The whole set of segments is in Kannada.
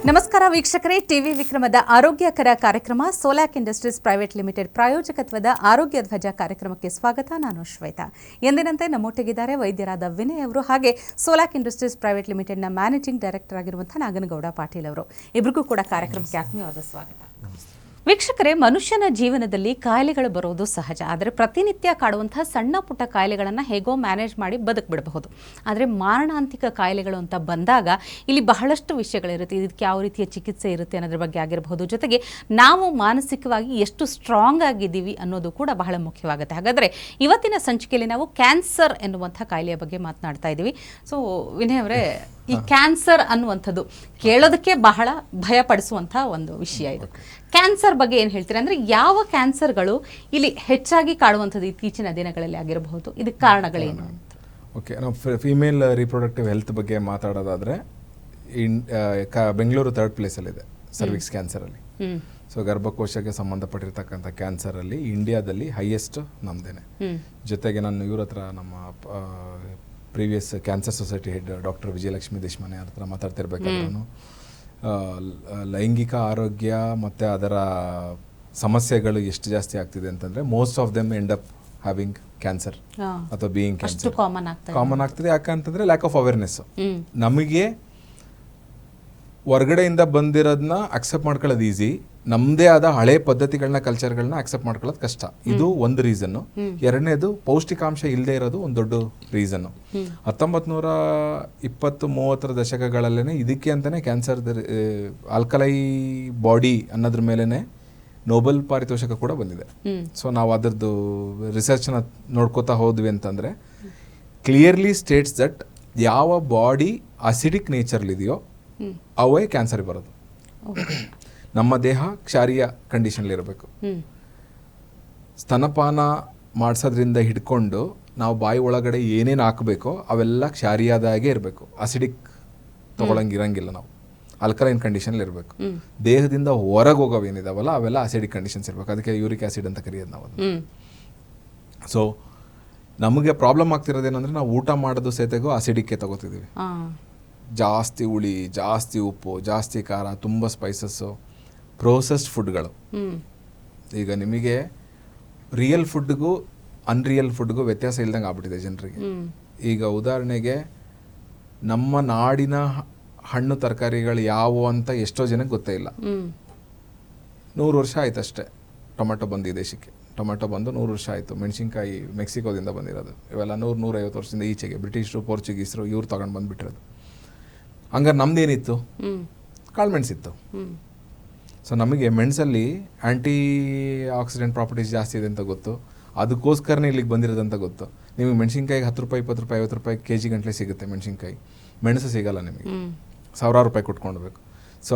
ನಮಸ್ಕಾರ ವೀಕ್ಷಕರೇ, ಟಿವಿ ವಿಕ್ರಮದ ಆರೋಗ್ಯಕರ ಕಾರ್ಯಕ್ರಮ ಸೋಲಾಕ್ ಇಂಡಸ್ಟ್ರೀಸ್ ಪ್ರೈವೇಟ್ ಲಿಮಿಟೆಡ್ ಪ್ರಾಯೋಜಕತ್ವದ ಆರೋಗ್ಯ ಧ್ವಜ ಕಾರ್ಯಕ್ರಮಕ್ಕೆ ಸ್ವಾಗತ. ನಾನು ಶ್ವೇತಾ. ಎಂದಿನಂತೆ ನಮ್ಮೊಟ್ಟಿಗಿದ್ದಾರೆ ವೈದ್ಯರಾದ ವಿನಯ್ ಅವರು, ಹಾಗೆ ಸೋಲಾಕ್ ಇಂಡಸ್ಟ್ರೀಸ್ ಪ್ರೈವೇಟ್ ಲಿಮಿಟೆಡ್ನ ಮ್ಯಾನೇಜಿಂಗ್ ಡೈರೆಕ್ಟರ್ ಆಗಿರುವಂತಹ ನಾಗನಗೌಡ ಪಾಟೀಲ್ ಅವರು. ಇಬ್ಬರಿಗೂ ಕೂಡ ಕಾರ್ಯಕ್ರಮಕ್ಕೆ ಆತ್ಮೀಯವಾದ ಸ್ವಾಗತ. ವೀಕ್ಷಕರೇ, ಮನುಷ್ಯನ ಜೀವನದಲ್ಲಿ ಕಾಯಿಲೆಗಳು ಬರೋದು ಸಹಜ. ಆದರೆ ಪ್ರತಿನಿತ್ಯ ಕಾಡುವಂತಹ ಸಣ್ಣ ಪುಟ್ಟ ಕಾಯಿಲೆಗಳನ್ನು ಹೇಗೋ ಮ್ಯಾನೇಜ್ ಮಾಡಿ ಬದುಕಬಿಡಬಹುದು. ಆದರೆ ಮಾರಣಾಂತಿಕ ಕಾಯಿಲೆಗಳು ಅಂತ ಬಂದಾಗ ಇಲ್ಲಿ ಬಹಳಷ್ಟು ವಿಷಯಗಳಿರುತ್ತೆ. ಇದಕ್ಕೆ ಯಾವ ರೀತಿಯ ಚಿಕಿತ್ಸೆ ಇರುತ್ತೆ ಅನ್ನೋದ್ರ ಬಗ್ಗೆ ಆಗಿರಬಹುದು. ಜೊತೆಗೆ ನಾವು ಮಾನಸಿಕವಾಗಿ ಎಷ್ಟು ಸ್ಟ್ರಾಂಗ್ ಆಗಿದ್ದೀವಿ ಅನ್ನೋದು ಕೂಡ ಬಹಳ ಮುಖ್ಯವಾಗುತ್ತೆ. ಹಾಗಾದರೆ ಇವತ್ತಿನ ಸಂಚಿಕೆಯಲ್ಲಿ ನಾವು ಕ್ಯಾನ್ಸರ್ ಎನ್ನುವಂಥ ಕಾಯಿಲೆಯ ಬಗ್ಗೆ ಮಾತನಾಡ್ತಾ ಇದ್ದೀವಿ. ಸೊ ವಿನಯ್ ಅವರೇ, ಈ ಕ್ಯಾನ್ಸರ್ ಅನ್ನುವಂಥದ್ದು ಕೇಳೋದಕ್ಕೆ ಬಹಳ ಭಯಪಡಿಸುವಂಥ ಒಂದು ವಿಷಯ. ಇದು ಕ್ಯಾನ್ಸರ್ ಬಗ್ಗೆ ಏನು ಹೇಳ್ತೀರಾ? ಅಂದರೆ ಯಾವ ಕ್ಯಾನ್ಸರ್ಗಳು ಇಲ್ಲಿ ಹೆಚ್ಚಾಗಿ ಕಾಡುವಂಥದ್ದು ಇತ್ತೀಚಿನ ದಿನಗಳಲ್ಲಿ ಆಗಿರಬಹುದು? ಇದಕ್ಕೆ ಕಾರಣಗಳೇನು? ಓಕೆ, ನಾವು ಫಿಮೇಲ್ ರಿಪ್ರೊಡಕ್ಟಿವ್ ಹೆಲ್ತ್ ಬಗ್ಗೆ ಮಾತಾಡೋದಾದರೆ ಬೆಂಗಳೂರು 3rd ಪ್ಲೇಸಲ್ಲಿದೆ ಸರ್ವಿಕ್ಸ್ ಕ್ಯಾನ್ಸರಲ್ಲಿ. ಸೊ ಗರ್ಭಕೋಶಕ್ಕೆ ಸಂಬಂಧಪಟ್ಟಿರ್ತಕ್ಕಂಥ ಕ್ಯಾನ್ಸರಲ್ಲಿ ಇಂಡಿಯಾದಲ್ಲಿ ಹೈಯೆಸ್ಟ್ ನಮ್ಮದೇನೆ. ಜೊತೆಗೆ ನಾನು ಇವ್ರ ಹತ್ರ ನಮ್ಮ previous cancer society head doctor Vijayalakshmi Deshmane ಅವ್ರ ಹತ್ರ ಮಾತಾಡ್ತಿರ್ಬೇಕಾದ್ರೂ ಲೈಂಗಿಕ ಆರೋಗ್ಯ ಮತ್ತು ಅದರ ಸಮಸ್ಯೆಗಳು ಎಷ್ಟು ಜಾಸ್ತಿ ಆಗ್ತಿದೆ ಅಂತಂದರೆ most of them end up having cancer ಅಥವಾ ಬೀಯಿಂಗ್ ಕ್ಯಾನ್ಸರ್ ಕಾಮನ್ ಆಗ್ತದೆ. ಯಾಕಂತಂದರೆ ಲ್ಯಾಕ್ ಆಫ್ ಅವೇರ್ನೆಸ್. ನಮಗೆ ಹೊರಗಡೆಯಿಂದ ಬಂದಿರೋದನ್ನ ಅಕ್ಸೆಪ್ಟ್ ಮಾಡ್ಕೊಳ್ಳೋದು ಈಸಿ, ನಮ್ಮದೇ ಆದ ಹಳೆ ಪದ್ಧತಿಗಳನ್ನ ಕಲ್ಚರ್ಗಳನ್ನ ಅಕ್ಸೆಪ್ಟ್ ಮಾಡ್ಕೊಳ್ಳೋದು ಕಷ್ಟ. ಇದು ಒಂದು ರೀಸನ್ನು. ಎರಡನೇದು ಪೌಷ್ಟಿಕಾಂಶ ಇಲ್ಲದೆ ಇರೋದು ಒಂದು ದೊಡ್ಡ ರೀಸನ್ನು. 1920-30 ದಶಕಗಳಲ್ಲೇ ಇದಕ್ಕೆ ಅಂತಲೇ ಕ್ಯಾನ್ಸರ್ ಆಲ್ಕಲೈ ಬಾಡಿ ಅನ್ನೋದ್ರ ಮೇಲೇ ನೋಬೆಲ್ ಪಾರಿತೋಷಕ ಕೂಡ ಬಂದಿದೆ. ಸೊ ನಾವು ಅದರದ್ದು ರಿಸರ್ಚ್ನ ನೋಡ್ಕೋತಾ ಹೋದ್ವಿ ಅಂತಂದರೆ ಕ್ಲಿಯರ್ಲಿ ಸ್ಟೇಟ್ಸ್ ದಟ್ ಯಾವ ಬಾಡಿ ಅಸಿಡಿಕ್ ನೇಚರ್ಲಿದೆಯೋ ಅವೇ ಕ್ಯಾನ್ಸರ್ ಬರೋದು. ನಮ್ಮ ದೇಹ ಕ್ಷಾರೀಯ ಕಂಡೀಷನ್ಲಿರಬೇಕು. ಸ್ತನಪಾನ ಮಾಡಿಸೋದ್ರಿಂದ ಹಿಡ್ಕೊಂಡು ನಾವು ಬಾಯಿ ಒಳಗಡೆ ಏನೇನು ಹಾಕಬೇಕೋ ಅವೆಲ್ಲ ಕ್ಷಾರೀಯದಾಗೆ ಇರಬೇಕು. ಅಸಿಡಿಕ್ ತೊಗೊಳಂಗಿರಂಗಿಲ್ಲ. ನಾವು ಆಲ್ಕಲೈನ್ ಕಂಡೀಷನ್ಲಿರಬೇಕು. ದೇಹದಿಂದ ಹೊರಗೆ ಹೋಗೋವೇನಿದಾವಲ್ಲ ಅವೆಲ್ಲ ಅಸಿಡಿಕ್ ಕಂಡೀಷನ್ಸ್ ಇರಬೇಕು. ಅದಕ್ಕೆ ಯೂರಿಕ್ ಆ್ಯಸಿಡ್ ಅಂತ ಕರೆಯೋದು ನಾವು. ಸೊ ನಮಗೆ ಪ್ರಾಬ್ಲಮ್ ಆಗ್ತಿರೋದೇನೆಂದರೆ ನಾವು ಊಟ ಮಾಡೋದು ಸೇತೆಗೂ ಅಸಿಡಿಕ್ಕೆ ತಗೋತಿದ್ದೀವಿ. ಜಾಸ್ತಿ ಹುಳಿ, ಜಾಸ್ತಿ ಉಪ್ಪು, ಜಾಸ್ತಿ ಖಾರ, ತುಂಬ ಸ್ಪೈಸಸ್ಸು, ಪ್ರೋಸೆಸ್ಡ್ ಫುಡ್ಗಳು. ಈಗ ನಿಮಗೆ ರಿಯಲ್ ಫುಡ್ಗೂ ಅನ್ರಿಯಲ್ ಫುಡ್ಗೂ ವ್ಯತ್ಯಾಸ ಇಲ್ದಂಗೆ ಆಗ್ಬಿಟ್ಟಿದೆ ಜನರಿಗೆ. ಈಗ ಉದಾಹರಣೆಗೆ ನಮ್ಮ ನಾಡಿನ ಹಣ್ಣು ತರಕಾರಿಗಳು ಯಾವುವು ಅಂತ ಎಷ್ಟೋ ಜನಕ್ಕೆ ಗೊತ್ತೇ ಇಲ್ಲ. 100 ವರ್ಷ ಆಯ್ತು ಅಷ್ಟೇ ಟೊಮೆಟೊ ಬಂದು ಈ ದೇಶಕ್ಕೆ. ಟೊಮೆಟೊ ಬಂದು 100 ವರ್ಷ ಆಯಿತು. ಮೆಣಸಿನ್ಕಾಯಿ ಮೆಕ್ಸಿಕೋದಿಂದ ಬಂದಿರೋದು. ಇವೆಲ್ಲ 100-150 ವರ್ಷದಿಂದ ಈಚೆಗೆ ಬ್ರಿಟಿಷರು, ಪೋರ್ಚುಗೀಸರು ಇವ್ರು ತಗೊಂಡು ಬಂದುಬಿಟ್ಟಿರೋದು. ಹಂಗಾರೆ ನಮ್ದೇನಿತ್ತು? ಕಾಳುಮೆಣಸಿತ್ತು. ಸೊ ನಮಗೆ ಮೆಣಸಲ್ಲಿ ಆ್ಯಂಟಿ ಆಕ್ಸಿಡೆಂಟ್ ಪ್ರಾಪರ್ಟೀಸ್ ಜಾಸ್ತಿ ಇದೆ ಅಂತ ಗೊತ್ತು. ಅದಕ್ಕೋಸ್ಕರನೇ ಇಲ್ಲಿಗೆ ಬಂದಿರೋದಂತ ಗೊತ್ತು. ನಿಮಗೆ ಮೆಣಸಿನ್ಕಾಯಿಗೆ 10 ರೂಪಾಯಿ, 20 ರೂಪಾಯಿ, 50 ರೂಪಾಯಿ kg ಗಂಟಲೆ ಸಿಗುತ್ತೆ ಮೆಣಸಿನ್ಕಾಯಿ. ಮೆಣಸು ಸಿಗೋಲ್ಲ ನಿಮಗೆ, 1000 ರೂಪಾಯಿ ಕೊಟ್ಕೊಳ್ಬೇಕು. ಸೊ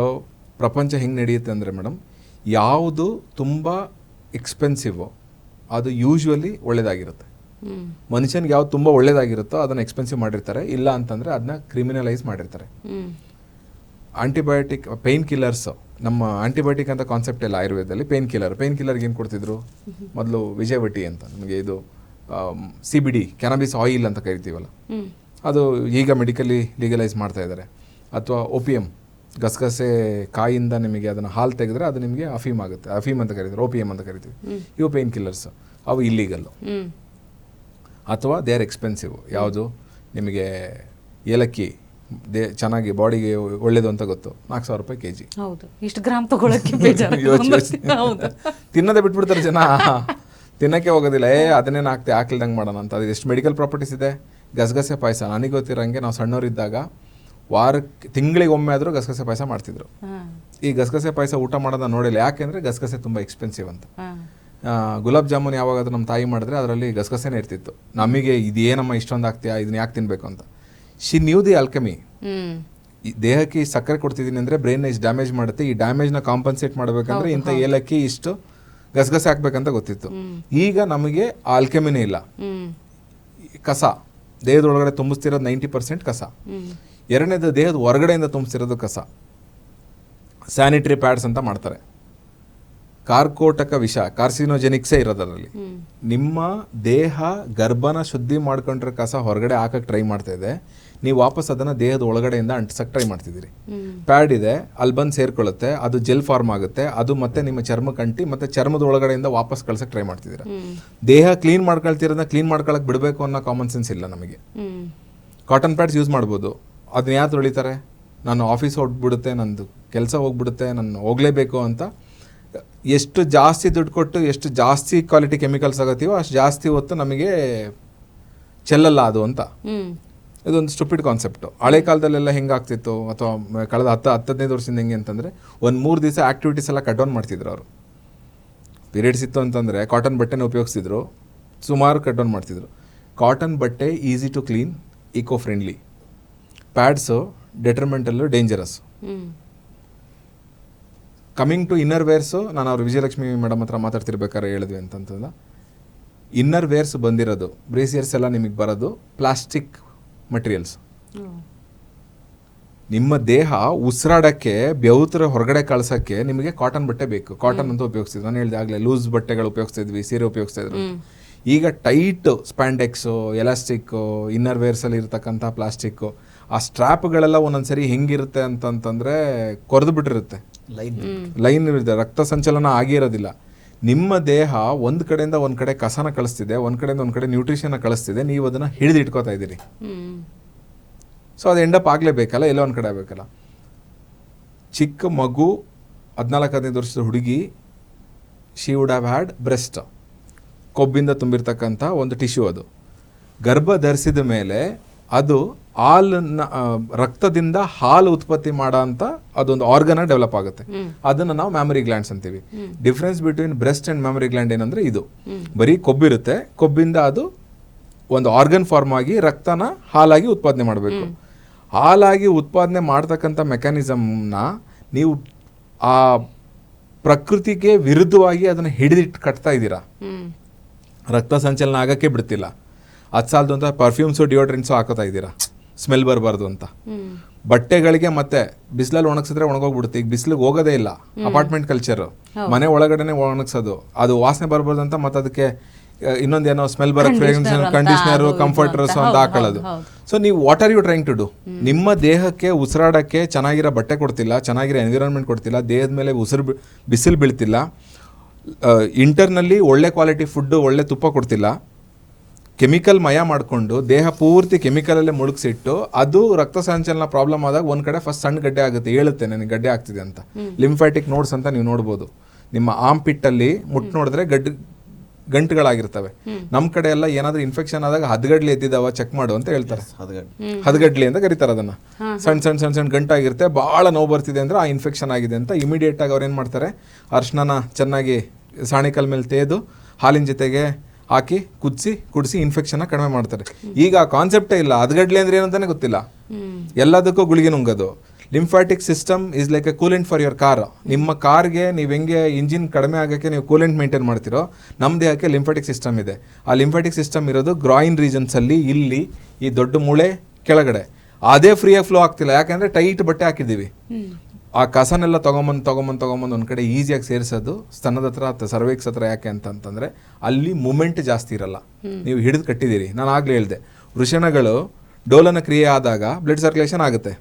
ಪ್ರಪಂಚ ಹೆಂಗೆ ನಡೆಯುತ್ತೆ ಅಂದರೆ ಮೇಡಮ್, ಯಾವುದು ತುಂಬ ಎಕ್ಸ್ಪೆನ್ಸಿವೋ ಅದು ಯೂಶ್ವಲಿ ಒಳ್ಳೆಯದಾಗಿರುತ್ತೆ. ಮನುಷ್ಯನಿಗೆ ಯಾವ್ದು ತುಂಬ ಒಳ್ಳೇದಾಗಿರುತ್ತೋ ಅದನ್ನು ಎಕ್ಸ್ಪೆನ್ಸಿವ್ ಮಾಡಿರ್ತಾರೆ. ಇಲ್ಲ ಅಂತಂದರೆ ಅದನ್ನ ಕ್ರಿಮಿನಲೈಸ್ ಮಾಡಿರ್ತಾರೆ. ಆಂಟಿಬಯೋಟಿಕ್, ಪೇಯ್ನ್ ಕಿಲ್ಲರ್ಸ್, ನಮ್ಮ ಆಂಟಿಬಯೋಟಿಕ್ ಅಂತ ಕಾನ್ಸೆಪ್ಟ್ ಎಲ್ಲ ಆಯುರ್ವೇದದಲ್ಲಿ. ಪೇಯ್ನ್ ಕಿಲ್ಲರ್ಗೆ ಏನು ಕೊಡ್ತಿದ್ರು ಮೊದಲು? ವಿಜಯವಟಿ ಅಂತ, ನಮಗೆ ಇದು CBD ಕ್ಯಾನಬಿಸ್ ಆಯಿಲ್ ಅಂತ ಕರಿತೀವಲ್ಲ, ಅದು ಈಗ ಮೆಡಿಕಲಿ ಲೀಗಲೈಸ್ ಮಾಡ್ತಾ ಇದ್ದಾರೆ. ಅಥವಾ OPM, ಗಸಗಸೆ ಕಾಯಿಂದ ನಿಮಗೆ ಅದನ್ನು ಹಾಲು ತೆಗೆದ್ರೆ ಅದು ನಿಮಗೆ ಅಫೀಮ್ ಆಗುತ್ತೆ. ಅಫೀಮ್ ಅಂತ ಕರೀತಾರೆ, OPM ಅಂತ ಕರಿತೀವಿ. ಇವು ಪೇಯ್ನ್ ಕಿಲ್ಲರ್ಸ್, ಅವು ಇಲ್ಲೀಗಲ್ಲು. ಅಥವಾ ದೇ ಆರ್ ಎಕ್ಸ್ಪೆನ್ಸಿವ್. ಯಾವುದು? ನಿಮಗೆ ಏಲಕ್ಕಿ ಚೆನ್ನಾಗಿ ಬಾಡಿಗೆ ಒಳ್ಳೇದು ಅಂತ ಗೊತ್ತು, 4000 ರೂಪಾಯಿ kg. ಇಷ್ಟು ಗ್ರಾಮ್ ತಗೊಳ್ಳೋಕ್ಕೆ ತಿನ್ನೋದೇ ಬಿಟ್ಬಿಡ್ತಾರೆ ಜನ, ತಿನ್ನೋಕ್ಕೆ ಹೋಗೋದಿಲ್ಲ. ಅದನ್ನೇನು ಹಾಕ್ಲಿಲ್ದಂಗೆ ಮಾಡೋಣ ಅಂತ. ಅದು ಎಷ್ಟು ಮೆಡಿಕಲ್ ಪ್ರಾಪರ್ಟೀಸ್ ಇದೆ. ಗಸಗಸೆ ಪಾಯಸ, ನನಗೆ ಗೊತ್ತಿರೋಂಗೆ ನಾವು ಸಣ್ಣವರಿದ್ದಾಗ ತಿಂಗಳಿಗೆ ಒಮ್ಮೆ ಆದರೂ ಗಸಗಸೆ ಪಾಯಸ ಮಾಡ್ತಿದ್ರು. ಈ ಗಸಗಸೆ ಪಾಯಸ ಊಟ ಮಾಡೋದನ್ನ ನೋಡಿಲ್ಲ. ಯಾಕೆಂದರೆ ಗಸಗಸೆ ತುಂಬ ಎಕ್ಸ್ಪೆನ್ಸಿವ್ ಅಂತ. ಗುಲಾಬ್ ಜಾಮೂನ್ ಯಾವಾಗಾದ್ರೂ ನಮ್ಮ ತಾಯಿ ಮಾಡಿದ್ರೆ ಅದರಲ್ಲಿ ಗಸಗಸೆನೇ ಇರ್ತಿತ್ತು. ನಮಗೆ ಇದೇನಮ್ಮ ಇಷ್ಟೊಂದು ಆಗ್ತೀಯಾ, ಇದನ್ನ ಯಾಕೆ ತಿನ್ನಬೇಕು ಅಂತ. She knew the alchemy. ದೇಹಕ್ಕೆ ಸಕ್ಕರೆ ಕೊಡ್ತಿದ್ದೀನಿ ಅಂದರೆ ಬ್ರೈನ್ನ ಇಷ್ಟು ಡ್ಯಾಮೇಜ್ ಮಾಡುತ್ತೆ. ಈ ಡ್ಯಾಮೇಜ್ನ ಕಾಂಪನ್ಸೇಟ್ ಮಾಡಬೇಕಂದ್ರೆ ಇಂಥ ಏಲಕ್ಕಿ ಇಷ್ಟು ಗಸಗಸೆ ಹಾಕ್ಬೇಕಂತ ಗೊತ್ತಿತ್ತು. ಈಗ ನಮಗೆ ಆಲ್ಕಮಿನೇ ಇಲ್ಲ. ಕಸ ದೇಹದೊಳಗಡೆ ತುಂಬಿಸ್ತಿರೋದು 90% ಕಸ. ಎರಡನೇದು ದೇಹದ ಹೊರಗಡೆಯಿಂದ ತುಂಬಿಸ್ತಿರೋದು ಕಸ. ಸ್ಯಾನಿಟರಿ ಪ್ಯಾಡ್ಸ್ ಅಂತ ಮಾಡ್ತಾರೆ. ಕಾರ್ಕೋಟಕ ವಿಷ, ಕಾರ್ಸಿನೋಜೆನಿಕ್ಸೇ ಇರೋದರಲ್ಲಿ. ನಿಮ್ಮ ದೇಹ ಗರ್ಭನ ಶುದ್ಧಿ ಮಾಡ್ಕೊಂಡ್ರೆ ಕಸ ಹೊರಗಡೆ ಹಾಕಕ್ಕೆ ಟ್ರೈ ಮಾಡ್ತಾ ಇದೆ, ನೀವು ವಾಪಸ್ ಅದನ್ನು ದೇಹದ ಒಳಗಡೆಯಿಂದ ಅಂಟಿಸಕ್ಕೆ ಟ್ರೈ ಮಾಡ್ತಿದ್ದೀರಿ. ಪ್ಯಾಡ್ ಇದೆ, ಅಲ್ಲಿ ಬಂದು ಸೇರ್ಕೊಳ್ಳುತ್ತೆ, ಅದು ಜೆಲ್ ಫಾರ್ಮ್ ಆಗುತ್ತೆ, ಅದು ಮತ್ತೆ ನಿಮ್ಮ ಚರ್ಮಕ್ಕೆ ಅಂಟಿ ಮತ್ತೆ ಚರ್ಮದ ಒಳಗಡೆಯಿಂದ ವಾಪಸ್ ಕಳ್ಸಕ್ಕೆ ಟ್ರೈ ಮಾಡ್ತಿದ್ದೀರಾ. ದೇಹ ಕ್ಲೀನ್ ಮಾಡ್ಕೊಳ್ತಿರೋದನ್ನ ಕ್ಲೀನ್ ಮಾಡ್ಕೊಳಕ್ಕೆ ಬಿಡಬೇಕು ಅನ್ನೋ ಕಾಮನ್ ಸೆನ್ಸ್ ಇಲ್ಲ ನಮಗೆ. ಕಾಟನ್ ಪ್ಯಾಡ್ಸ್ ಯೂಸ್ ಮಾಡ್ಬೋದು, ಅದನ್ನ ಯಾರು ತೊಳಿತಾರೆ? ನಾನು ಆಫೀಸ್ ಹೋಗ್ಬಿಡುತ್ತೆ, ನಂದು ಕೆಲಸ ಹೋಗ್ಬಿಡುತ್ತೆ, ನಾನು ಹೋಗಲೇಬೇಕು ಅಂತ ಎಷ್ಟು ಜಾಸ್ತಿ ದುಡ್ಡು ಕೊಟ್ಟು ಎಷ್ಟು ಜಾಸ್ತಿ ಕ್ವಾಲಿಟಿ ಕೆಮಿಕಲ್ಸ್ ಆಗುತ್ತೀವೋ ಅಷ್ಟು ಜಾಸ್ತಿ ಹೊತ್ತು ನಮಗೆ ಚೆಲ್ಲಲ್ಲ ಅದು ಅಂತ. ಇದೊಂದು ಸ್ಟುಪಿಡ್ ಕಾನ್ಸೆಪ್ಟು. ಹಳೆ ಕಾಲದಲ್ಲೆಲ್ಲ ಹೆಂಗಾಗ್ತಿತ್ತು, ಅಥವಾ ಕಳೆದ 10-15 ವರ್ಷದಿಂದ ಹೆಂಗೆ ಅಂತಂದರೆ, ಒಂದು 3 ದಿವಸ ಆ್ಯಕ್ಟಿವಿಟೀಸ್ ಎಲ್ಲ ಕಟ್ ಡೌನ್ ಮಾಡ್ತಿದ್ರು ಅವರು. ಪೀರಿಯಡ್ಸ್ ಇತ್ತು ಅಂತಂದರೆ ಕಾಟನ್ ಬಟ್ಟೆನ ಉಪಯೋಗಿಸ್ತಿದ್ರು, ಸುಮಾರು ಕಟ್ ಡೌನ್ ಮಾಡ್ತಿದ್ರು. ಕಾಟನ್ ಬಟ್ಟೆ easy to clean, eco friendly. Pads detrimental, dangerous. Coming to inner wears, ನಾನು ಅವ್ರು ವಿಜಯಲಕ್ಷ್ಮಿ ಮೇಡಮ್ ಹತ್ರ ಮಾತಾಡ್ತಿರ್ಬೇಕಾದ್ರೆ ಹೇಳಿದ್ವಿ ಅಂತಂತಂದ, ಇನ್ನರ್ ವೇರ್ಸ್ ಬಂದಿರೋದು, ಬ್ರೇಸಿಯರ್ಸ್ ಎಲ್ಲ ನಿಮಗೆ ಬರೋದು ಪ್ಲಾಸ್ಟಿಕ್ ಮಟೀರಿಯಲ್ಸ್. ನಿಮ್ಮ ದೇಹ ಉಸಿರಾಡಕ್ಕೆ, ಬೆವತ್ರ ಹೊರಗಡೆ ಕಳ್ಸೋಕ್ಕೆ ನಿಮಗೆ ಕಾಟನ್ ಬಟ್ಟೆ ಬೇಕು. ಕಾಟನ್ ಅಂತ ಉಪಯೋಗಿಸ್ತಿದ್ವಿ, ನಾನು ಹೇಳಿದೆ ಆಗಲೇ, ಲೂಸ್ ಬಟ್ಟೆಗಳು ಉಪಯೋಗಿಸ್ತಿದ್ವಿ, ಸೀರೆ ಉಪಯೋಗಿಸ್ತಾ ಇದ್ರು. ಈಗ ಟೈಟ್ ಸ್ಪ್ಯಾಂಡೆಕ್ಸು, ಎಲಾಸ್ಟಿಕ್ಕು, ಇನ್ನರ್ ವೇರ್ಸಲ್ಲಿ ಇರ್ತಕ್ಕಂಥ ಪ್ಲಾಸ್ಟಿಕ್ಕು, ಆ ಸ್ಟ್ರ್ಯಾಪ್ಗಳೆಲ್ಲ ಒಂದೊಂದ್ಸರಿ ಹೆಂಗಿರುತ್ತೆ ಅಂತಂತಂದರೆ ಕೊರೆದು ಬಿಟ್ಟಿರುತ್ತೆ, ಲೈನ್ ಇರುತ್ತೆ, ರಕ್ತ ಸಂಚಲನ ಆಗಿರೋದಿಲ್ಲ. ನಿಮ್ಮ ದೇಹ ಒಂದು ಕಡೆಯಿಂದ ಒಂದು ಕಡೆ ಕಸನ ಕಳಿಸ್ತಿದೆ, ಒಂದು ಕಡೆಯಿಂದ ಒಂದು ಕಡೆ ನ್ಯೂಟ್ರಿಷನ್ನ ಕಳಿಸ್ತಿದೆ, ನೀವು ಅದನ್ನು ಹಿಡಿದು ಇಟ್ಕೋತಾ ಇದ್ದೀರಿ. ಸೊ ಅದು ಎಂಡಪ್ ಆಗಲೇಬೇಕಲ್ಲ, ಎಲ್ಲೋ ಒಂದು ಕಡೆ ಆಗಬೇಕಲ್ಲ. ಚಿಕ್ಕ ಮಗು 14-15 ವರ್ಷದ ಹುಡುಗಿ, she would have had breast, ಕೊಬ್ಬಿಂದ ತುಂಬಿರ್ತಕ್ಕಂಥ ಒಂದು ಟಿಶ್ಯೂ. ಅದು ಗರ್ಭ ಧರಿಸಿದ ಮೇಲೆ ಅದು ಹಾಲನ್ನ, ರಕ್ತದಿಂದ ಹಾಲು ಉತ್ಪತ್ತಿ ಮಾಡೋ ಅಂತ ಅದೊಂದು ಆರ್ಗನ ಡೆವಲಪ್ ಆಗುತ್ತೆ. ಅದನ್ನು ನಾವು ಮ್ಯಾಮರಿ ಗ್ಲ್ಯಾಂಡ್ಸ್ ಅಂತೀವಿ. Difference between breast and mammary gland ಏನಂದ್ರೆ, ಇದು ಬರೀ ಕೊಬ್ಬಿರುತ್ತೆ, ಕೊಬ್ಬಿಂದ ಅದು ಒಂದು ಆರ್ಗನ್ ಫಾರ್ಮ್ ಆಗಿ ರಕ್ತನ ಹಾಲಾಗಿ ಉತ್ಪಾದನೆ ಮಾಡಬೇಕು. ಹಾಲಾಗಿ ಉತ್ಪಾದನೆ ಮಾಡ್ತಕ್ಕಂಥ ಮೆಕ್ಯಾನಿಸಮ್ನ ನೀವು ಆ ಪ್ರಕೃತಿಗೆ ವಿರುದ್ಧವಾಗಿ ಅದನ್ನು ಹಿಡಿದಿಟ್ಟು ಕಟ್ತಾ ಇದ್ದೀರಾ. ರಕ್ತ ಸಂಚಲನ ಆಗಕ್ಕೆ ಬಿಡ್ತಿಲ್ಲ. 10 ಸಾಲದು ಅಂತ ಪರ್ಫ್ಯೂಮ್ಸು, ಡಿಯೋಡ್ರೆಂಟ್ಸು ಹಾಕೋತಾ ಇದ್ದೀರಾ, ಸ್ಮೆಲ್ ಬರಬಾರ್ದು ಅಂತ. ಬಟ್ಟೆಗಳಿಗೆ ಮತ್ತೆ ಬಿಸಿಲಲ್ಲಿ ಒಣಗಿಸಿದ್ರೆ ಒಣಗೋಗ್ಬಿಡುತ್ತೆ. ಈಗ ಬಿಸಿಲಿಗೆ ಹೋಗೋದೇ ಇಲ್ಲ, ಅಪಾರ್ಟ್ಮೆಂಟ್ ಕಲ್ಚರ್, ಮನೆ ಒಳಗಡೆನೆ ಒಣಗಿಸೋದು, ಅದು ವಾಸನೆ ಬರಬಾರ್ದು ಅಂತ. ಮತ್ತೆ ಅದಕ್ಕೆ ಇನ್ನೊಂದೇನೋ ಸ್ಮೆಲ್ ಬರೋ ಕಂಡೀಷನರು, ಕಂಫರ್ಟರ್ಸ್ ಅಂತ ಹಾಕೊಳ್ಳೋದು. ಸೊ ನೀವು what are you trying to do? ನಿಮ್ಮ ದೇಹಕ್ಕೆ ಉಸಿರಾಡಕ್ಕೆ ಚೆನ್ನಾಗಿರೋ ಬಟ್ಟೆ ಕೊಡ್ತಿಲ್ಲ, ಚೆನ್ನಾಗಿರೋ ಎನ್ವಿರಾನ್ಮೆಂಟ್ ಕೊಡ್ತಿಲ್ಲ, ದೇಹದ ಮೇಲೆ ಬಿಸಿಲು ಬೀಳ್ತಿಲ್ಲ, ಇಂಟರ್ನಲ್ಲಿ ಒಳ್ಳೆ ಕ್ವಾಲಿಟಿ ಫುಡ್ಡು, ಒಳ್ಳೆ ತುಪ್ಪ ಕೊಡ್ತಿಲ್ಲ, ಕೆಮಿಕಲ್ ಮಯ ಮಾಡಿಕೊಂಡು ದೇಹ ಪೂರ್ತಿ ಕೆಮಿಕಲಲ್ಲೇ ಮುಳುಗಿಸಿಟ್ಟು, ಅದು ರಕ್ತ ಸಂಚಲನ ಪ್ರಾಬ್ಲಮ್ ಆದಾಗ ಒಂದು ಕಡೆ ಫಸ್ಟ್ ಸಣ್ಣ ಗಡ್ಡೆ ಆಗುತ್ತೆ, ಹೇಳುತ್ತೆ ನನಗೆ ಗಡ್ಡೆ ಆಗ್ತಿದೆ ಅಂತ. ಲಿಂಫ್ಯಾಟಿಕ್ ನೋಡ್ಸ್ ಅಂತ ನೀವು ನೋಡ್ಬೋದು. ನಿಮ್ಮ ಆರ್ಮ್ ಪಿಟ್ಟಲ್ಲಿ ಮುಟ್ಟು ನೋಡಿದ್ರೆ ಗಂಟುಗಳಾಗಿರ್ತವೆ. ನಮ್ಮ ಕಡೆ ಎಲ್ಲ ಏನಾದ್ರೂ ಇನ್ಫೆಕ್ಷನ್ ಆದಾಗ ಹದಗಡ್ಲಿ ಎದ್ದಿದ್ದಾವ ಚೆಕ್ ಮಾಡು ಅಂತ ಹೇಳ್ತಾರೆ. ಹದಗಡ್ಲಿ ಅಂತ ಕರೀತಾರೆ ಅದನ್ನ. ಸಣ್ಣ ಗಂಟಾಗಿರುತ್ತೆ, ಬಹಳ ನೋವು ಬರ್ತಿದೆ ಅಂದ್ರೆ ಆ ಇನ್ಫೆಕ್ಷನ್ ಆಗಿದೆ ಅಂತ. ಇಮಿಡಿಯೇಟ್ ಆಗಿ ಅವ್ರು ಏನು ಮಾಡ್ತಾರೆ, ಅರ್ಶಿನ ಚೆನ್ನಾಗಿ ಸಾಣಿಕಲ್ ಮೇಲೆ ತೇದು ಹಾಲಿನ ಜೊತೆಗೆ ಹಾಕಿ ಕುದಿಸಿ ಇನ್ಫೆಕ್ಷನ್ ಕಡಿಮೆ ಮಾಡ್ತಾರೆ. ಈಗ ಆ ಕಾನ್ಸೆಪ್ಟೇ ಇಲ್ಲ. ಹದಗಡ್ಲಿ ಅಂದ್ರೆ ಏನಂತಾನೆ ಗೊತ್ತಿಲ್ಲ, ಎಲ್ಲದಕ್ಕೂ ಗುಳಿಗೆ ನುಂಗೋದು. Lymphatic system is like a coolant for your car. ನಿಮ್ಮ ಕಾರ್ಗೆ ನೀವು ಹೆಂಗೆ ಇಂಜಿನ್ ಕಡಿಮೆ ಆಗೋಕ್ಕೆ ನೀವು ಕೂಲೆಂಟ್ ಮೇಂಟೈನ್ ಮಾಡ್ತಿರೋ, ನಮ್ಮ ದೇಹಕ್ಕೆ ಲಿಂಫ್ಯಾಟಿಕ್ ಸಿಸ್ಟಮ್ ಇದೆ. ಆ ಲಿಂಫ್ಯಾಟಿಕ್ ಸಿಸ್ಟಮ್ ಇರೋದು ಗ್ರಾಯಿನ್ ರೀಜನ್ಸಲ್ಲಿ, ಇಲ್ಲಿ ಈ ದೊಡ್ಡ ಮೂಳೆ ಕೆಳಗಡೆ. ಅದೇ ಫ್ರೀಯಾಗಿ ಫ್ಲೋ ಆಗ್ತಿಲ್ಲ, ಯಾಕೆಂದರೆ ಟೈಟ್ ಬಟ್ಟೆ ಹಾಕಿದ್ದೀವಿ. ಆ ಕಸನೆಲ್ಲ ತೊಗೊಂಬಂದು ಒಂದು ಕಡೆ ಈಸಿಯಾಗಿ ಸೇರಿಸೋದು ಸ್ತನದ ಹತ್ರ ಅಥವಾ ಸರ್ವಿಕ್ಸ್ ಹತ್ರ. ಯಾಕೆ ಅಂತಂತಂದರೆ ಅಲ್ಲಿ ಮೂಮೆಂಟ್ ಜಾಸ್ತಿ ಇರಲ್ಲ, ನೀವು ಹಿಡಿದು ಕಟ್ಟಿದ್ದೀರಿ. ನಾನು ಆಗಲೇ ಹೇಳಿದೆ, ವೃಷಣಗಳು ಡೋಲನ ಕ್ರಿಯೆ ಆದಾಗ ಬ್ಲಡ್ ಸರ್ಕ್ಯುಲೇಷನ್ ಆಗುತ್ತೆ,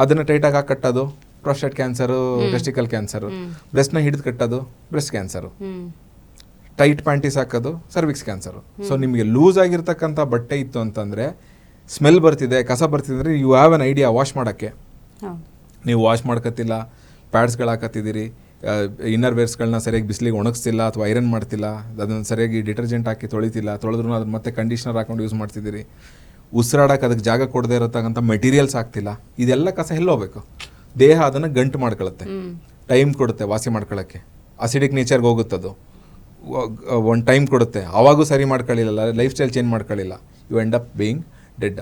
ಅದನ್ನು ಟೈಟಾಗಿ ಹಾಕಿ ಕಟ್ಟೋದು ಪ್ರಾಸ್ಟೇಟ್ ಕ್ಯಾನ್ಸರು, ಟೆಸ್ಟಿಕಲ್ ಕ್ಯಾನ್ಸರು. ಬ್ರೆಸ್ಟ್ನ ಹಿಡಿದು ಕಟ್ಟೋದು ಬ್ರೆಸ್ಟ್ ಕ್ಯಾನ್ಸರು. ಟೈಟ್ ಪ್ಯಾಂಟೀಸ್ ಹಾಕೋದು ಸರ್ವಿಕ್ಸ್ ಕ್ಯಾನ್ಸರು. ಸೊ ನಿಮಗೆ ಲೂಸ್ ಆಗಿರ್ತಕ್ಕಂಥ ಬಟ್ಟೆ ಇತ್ತು ಅಂತಂದರೆ, ಸ್ಮೆಲ್ ಬರ್ತಿದೆ, ಕಸ ಬರ್ತಿದೆ ಅಂದರೆ, you have an idea wash ಮಾಡೋಕ್ಕೆ. ನೀವು ವಾಶ್ ಮಾಡ್ಕೊತಿಲ್ಲ, ಪ್ಯಾಡ್ಸ್ಗಳು ಹಾಕತ್ತಿದ್ದೀರಿ, ಇನ್ನರ್ ವೇರ್ಸ್ಗಳನ್ನ ಸರಿಯಾಗಿ ಬಿಸಿಲಿಗೆ ಒಣಗಿಸ್ತಿಲ್ಲ ಅಥವಾ ಐರನ್ ಮಾಡ್ತಿಲ್ಲ, ಅದನ್ನು ಸರಿಯಾಗಿ ಡಿಟರ್ಜೆಂಟ್ ಹಾಕಿ ತೊಳೆದ್ರೂ ಅದನ್ನು ಮತ್ತೆ ಕಂಡೀಷ್ನರ್ ಹಾಕೊಂಡು ಯೂಸ್ ಮಾಡ್ತಿದ್ದೀರಿ, ಉಸಿರಾಡಕ್ಕೆ ಅದಕ್ಕೆ ಜಾಗ ಕೊಡದೇ ಇರತಕ್ಕಂಥ ಮೆಟೀರಿಯಲ್ಸ್ ಆಗ್ತಿಲ್ಲ. ಇದೆಲ್ಲ ಕಸ ಎಲ್ಲಿ ಹೋಗ್ಬೇಕು? ದೇಹ ಅದನ್ನು ಗಂಟು ಮಾಡ್ಕೊಳುತ್ತೆ, ಟೈಮ್ ಕೊಡುತ್ತೆ ವಾಸಿ ಮಾಡ್ಕೊಳ್ಳೋಕ್ಕೆ. ಅಸಿಡಿಕ್ ನೇಚರ್ಗೆ ಹೋಗುತ್ತದು, ಒಂದು ಟೈಮ್ ಕೊಡುತ್ತೆ. ಆವಾಗೂ ಸರಿ ಮಾಡ್ಕೊಳ್ಳಿಲ್ಲ, ಲೈಫ್ ಸ್ಟೈಲ್ ಚೇಂಜ್ ಮಾಡ್ಕೊಳ್ಳಿಲ್ಲ, you end up being dead.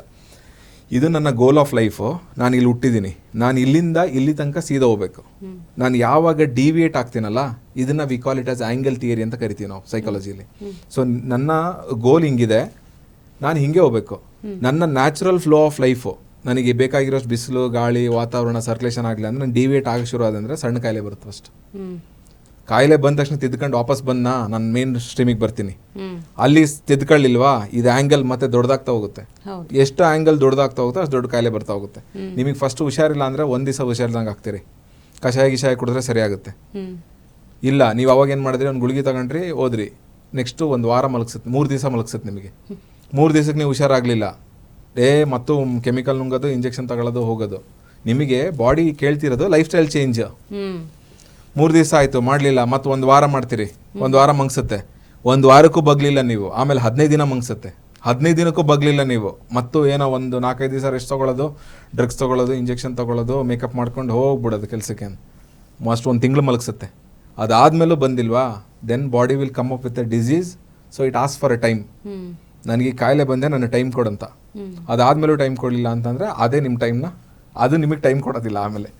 ಇದು ನನ್ನ ಗೋಲ್ ಆಫ್ ಲೈಫು. ನಾನು ಇಲ್ಲಿ ಹುಟ್ಟಿದ್ದೀನಿ, ನಾನು ಇಲ್ಲಿಂದ ಇಲ್ಲಿ ತನಕ ಸೀದಾ ಹೋಗ್ಬೇಕು. ನಾನು ಯಾವಾಗ ಡಿವಿಯೇಟ್ ಆಗ್ತೀನಲ್ಲ, ಇದನ್ನು we call it as angle theory ಅಂತ ಕರಿತೀವಿ ನಾವು ಸೈಕಾಲಜಿಲಿ. ಸೊ ನನ್ನ ಗೋಲ್ ಹಿಂಗಿದೆ, ನಾನು ಹಿಂಗೆ ಹೋಗ್ಬೇಕು. ನನ್ನ ನ್ಯಾಚುರಲ್ ಫ್ಲೋ ಆಫ್ ಲೈಫು, ನನಗೆ ಬೇಕಾಗಿರೋಷ್ಟು ಬಿಸಿಲು, ಗಾಳಿ, ವಾತಾವರಣ, ಸರ್ಕ್ಯುಲೇಷನ್ ಆಗಲಿ ಅಂದರೆ ನಾನು ಡಿವಿಯೇಟ್ ಆಗಿ ಶುರು ಆದಂದರೆ ಸಣ್ಣ ಕಾಯಿಲೆ ಬರುತ್ತೆ ಫಸ್ಟ್. ಕಾಯಿಲೆ ಬಂದ ತಕ್ಷಣ ತಿದ್ಕೊಂಡು ವಾಪಸ್ ಬಂದ ನಾನು ಮೇನ್ ಸ್ಟ್ರೀಮಿಗೆ ಬರ್ತೀನಿ. ಅಲ್ಲಿ ತಿದ್ಕೊಳ್ಳಿಲ್ವಾ, ಇದು ಆ್ಯಂಗಲ್ ಮತ್ತೆ ದೊಡ್ಡದಾಗ್ತಾ ಹೋಗುತ್ತೆ. ಎಷ್ಟು ಆ್ಯಂಗಲ್ ದೊಡ್ಡದಾಗ್ತಾ ಹೋಗುತ್ತೆ ಅಷ್ಟು ದೊಡ್ಡ ಕಾಯಿಲೆ ಬರ್ತಾ ಹೋಗುತ್ತೆ. ನಿಮಗೆ ಫಸ್ಟ್ ಹುಷಾರಿಲ್ಲ ಅಂದರೆ ಒಂದು ದಿವಸ ಹುಷಾರಿಲ್ದಂಗೆ ಆಗ್ತೀರಿ, ಕಷಾಯ ಕುಡಿದ್ರೆ ಸರಿ ಆಗುತ್ತೆ. ಇಲ್ಲ ನೀವು ಅವಾಗ ಏನು ಮಾಡಿದ್ರಿ, ಒಂದು ಗುಳಿಗೆ ತಗೊಂಡ್ರಿ ಹೋದ್ರಿ, ನೆಕ್ಸ್ಟು ಒಂದು ವಾರ ಮಲಗಿಸುತ್ತೆ, 3 ದಿವಸ ಮಲಗಿಸುತ್ತೆ ನಿಮಗೆ. 3 ದಿವಸಕ್ಕೆ ನೀವು ಹುಷಾರಾಗಲಿಲ್ಲ, ಮತ್ತು ಕೆಮಿಕಲ್ ನುಂಗೋದು, ಇಂಜೆಕ್ಷನ್ ತಗೊಳ್ಳೋದು, ಹೋಗೋದು. ನಿಮಗೆ ಬಾಡಿ ಕೇಳ್ತಿರೋದು ಲೈಫ್ ಸ್ಟೈಲ್ ಚೇಂಜ್. 3 ದಿವಸ ಆಯಿತು ಮಾಡಲಿಲ್ಲ, ಮತ್ತು 1 ವಾರ ಮಾಡ್ತೀರಿ, 1 ವಾರ ಮಂಗಿಸುತ್ತೆ, 1 ವಾರಕ್ಕೂ ಬಗ್ಲಿಲ್ಲ ನೀವು, ಆಮೇಲೆ 15 ದಿನ ಮಂಗಿಸುತ್ತೆ, 15 ದಿನಕ್ಕೂ ಬಗ್ಲಿಲ್ಲ ನೀವು, ಮತ್ತು ಏನೋ ಒಂದು 4-5 ದಿವಸ ರೆಸ್ಟ್ ತೊಗೊಳ್ಳೋದು, ಡ್ರಗ್ಸ್ ತೊಗೊಳ್ಳೋದು, ಇಂಜೆಕ್ಷನ್ ತೊಗೊಳ್ಳೋದು, ಮೇಕಪ್ ಮಾಡ್ಕೊಂಡು ಹೋಗ್ಬಿಡೋದು ಕೆಲಸಕ್ಕೆ, ಮಸ್ಟ್ 1 ತಿಂಗಳು ಮಲಗಿಸುತ್ತೆ. ಅದಾದಮೇಲೂ ಬಂದಿಲ್ವಾ, then body will come up with a disease. So it as for a time. ನನಗೆ ಕಾಯಿಲೆ ಬಂದೆ, ನನ್ನ ಟೈಮ್ ಕೊಡಂತ. ಅದಾದಮೇಲೂ ಟೈಮ್ ಕೊಡಲಿಲ್ಲ ಅಂತಂದರೆ ಅದೇ ನಿಮ್ಮ ಟೈಮ್ನ, ಅದು ನಿಮಗೆ ಟೈಮ್ ಕೊಡೋದಿಲ್ಲ ಆಮೇಲೆ.